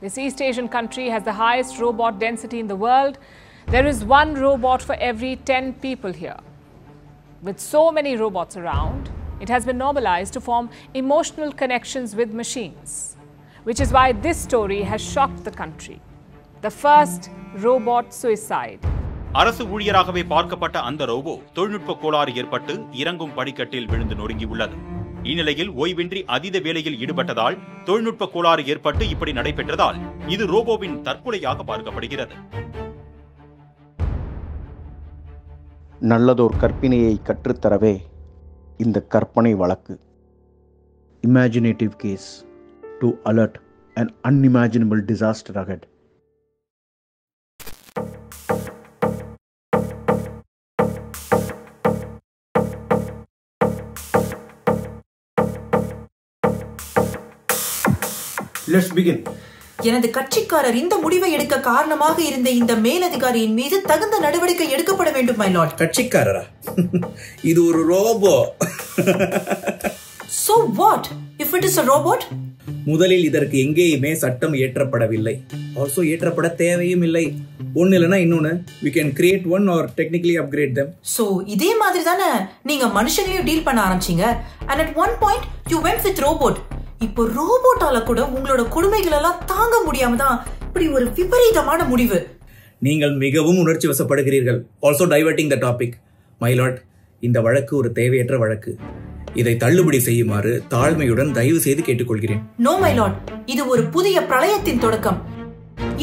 This East Asian country has the highest robot density in the world. There is one robot for every 10 people here. With so many robots around, it has been normalized to form emotional connections with machines, which is why this story has shocked the country. The first robot suicide. அரசு ஊழியராகவே பார்க்கப்பட்ட அந்த robot தொழில்நுட்ப கோளாறு ஏற்பட்டு இறங்கும் படிக்கட்டில் விழுந்து நொறுங்கியுள்ளது. இந்நிலையில் ஓய்வின்றி அதீத வேலையில் ஈடுபட்டதால் தொழில்நுட்ப கோளாறு ஏற்பட்டு இப்படி நடைபெற்றதால் இது ரோபோவின் தற்கொலையாக பார்க்கப்படுகிறது. நல்லதோர் கற்பினையை கற்றுத்தரவே இந்த கற்பனை வழக்கு. Imaginative case to alert an unimaginable disaster ahead. Let's begin. எனது கட்சிக்காரர் இந்த முடிவை எடுக்க காரணமாக இருந்த இந்த மேலதிகாரியின் மீது தகுந்த நடவடிக்கை எடுக்கப்பட வேண்டும் my lord. கட்சிக்காரரா? இது ஒரு robot. So what if it is a robot? முதலில் இதற்கு எங்கேயுமே சட்டம் ஏற்றப்படவில்லை. Also ஏற்றப்பட தேவையும் இல்லை. ஒன்னு இல்லனா இன்னொன்னு we can create one or technically upgrade them. So இதே மாதிரி தானே நீங்க மனுஷங்களையும் டீல் பண்ண ஆரம்பிச்சீங்க. And at one point you went with robot. இப்போ ரோபோட்டால கூட உங்களோட கொடுமைகள் எல்லாம் தாங்க முடியாம தான் இப்படி ஒரு விபரீதமான முடிவு. நீங்கள் மிகவும் உணர்ச்சி வசப்படுகிறீர்கள். Also diverting the topic. My lord, இந்த வழக்கு ஒரு தேவையற்ற வழக்கு. இதை தள்ளுபடி செய்யுமாறு தாழ்மையுடன் தயவு செய்து கேட்டுக்கொள்கிறேன். No my lord, இது ஒரு புதிய பிரளயத்தின் தொடக்கம்.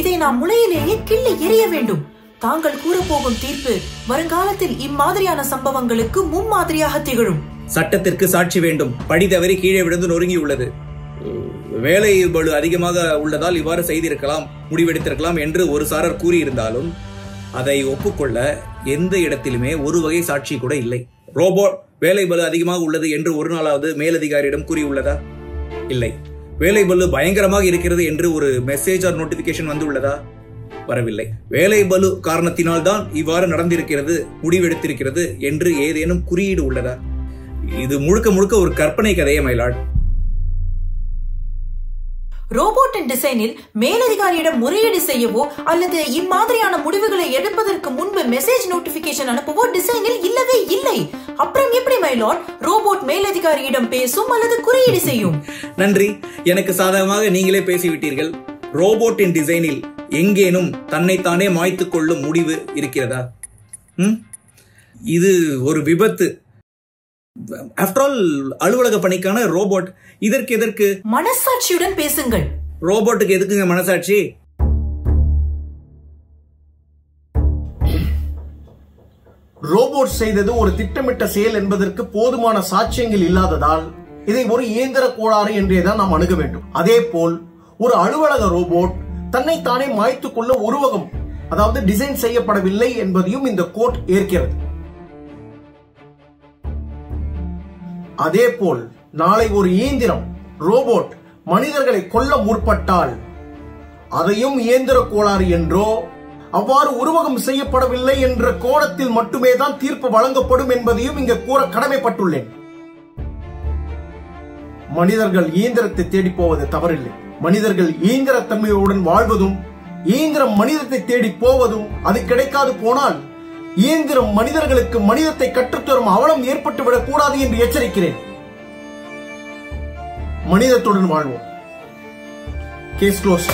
இதை நாம் முளையிலேயே கிள்ளி எறிய வேண்டும். தாங்கள் கூறப்போகும் தீர்ப்பு வருங்காலத்தில் இம்மாதிரியான சம்பவங்களுக்கு முன்மாதிரியாக திகழும். சட்டத்திற்கு சாட்சி வேண்டும். படி தவறி கீழே விழுந்து நொறுங்கி உள்ளது. வேலை பளு அதிகமாக உள்ளதால் இவ்வாறு செய்திருக்கலாம், முடிவெடுத்திருக்கலாம் என்று ஒரு சாரர் கூறியிருந்தாலும் அதை ஒப்புக்கொள்ள எந்த இடத்திலுமே ஒரு வகை சாட்சி கூட இல்லை. ரோபோட் வேலை பளு அதிகமாக உள்ளது என்று ஒரு நாளாவது மேலதிகாரியிடம் கூறியுள்ளதா? இல்லை. வேலை பளு பயங்கரமாக இருக்கிறது என்று ஒரு மெசேஜ் ஆர் நோட்டிபிகேஷன் வந்து உள்ளதா? வரவில்லை. வேலை பளு காரணத்தினால் தான் இவ்வாறு நடந்திருக்கிறது, முடிவெடுத்திருக்கிறது என்று ஏதேனும் குறியீடு உள்ளதா? இது முழுக்க முழுக்க ஒரு கற்பனை கதையே my lord. ரோபோட்டின் டிசைனில் மேலதிகாரியிடம் முறையீடு செய்யவோ அல்லது இம்மாதிரியான முடிவுகளை எடுப்பதற்கு முன்பு மெசேஜ் நோட்டிபிகேஷன் அனுப்பவோ டிசைனில் இல்லவே இல்லை. அப்புறம் எப்படி my lord ரோபோட் மேலதிகாரியிடம் பேசும் அல்லது குறியீடு செய்யும்? நன்றி, எனக்கு சாதகமாக நீங்களே பேசிவிட்டீர்கள். ரோபோட்டின் டிசைனில் எங்கேனும் தன்னைத்தானே மாய்த்துக் கொள்ளும் முடிவு இருக்கிறதா? இது ஒரு விபத்து. ஆஃப்டர் ஆல் அலுவலக பணிக்கான ரோபோட். இதற்கு எதற்கு? மனசாட்சியுடன் பேசுங்கள். ரோபோட்டுக்கு எதுக்குங்க மனசாட்சி? ரோபோட் செய்தது ஒரு திட்டமிட்ட செயல் என்பதற்கு போதுமான சாட்சியங்கள் இல்லாததால் இதை ஒரு இயந்திர கோளாறு என்றேதான் நாம் அணுக வேண்டும். அதே போல் ஒரு அலுவலக ரோபோட் தன்னைத்தானே மாய்த்துக் கொள்ள உருவகம், அதாவது டிசைன் செய்யப்படவில்லை என்பதையும் இந்த கோர்ட் ஏற்கிறது. அதே போல் நாளை ஒரு இயந்திரம் ரோபோட் மனிதர்களை கொல்ல முற்பட்டால் அதையும் இயந்திர கோளாறு என்றோ அவ்வாறு உருவகம் செய்யப்படவில்லை என்ற கோணத்தில் மட்டுமே தான் தீர்ப்பு வழங்கப்படும் என்பதையும் இங்கு கூற கடமைப்பட்டுள்ளேன். மனிதர்கள் இயந்திரத்தை தேடி போவது தவறில்லை. மனிதர்கள் இயந்திரத்தன்மையுடன் வாழ்வதும் இயந்திரம் மனிதத்தை தேடி போவதும் அது கிடைக்காது போனால் இயந்திரம் மனிதர்களுக்கு மனிதத்தை கற்றுத்தரும் அவலம் ஏற்பட்டுவிடக் கூடாது என்று எச்சரிக்கிறேன். மனிதத்துடன் வாழ்வோம். Case close.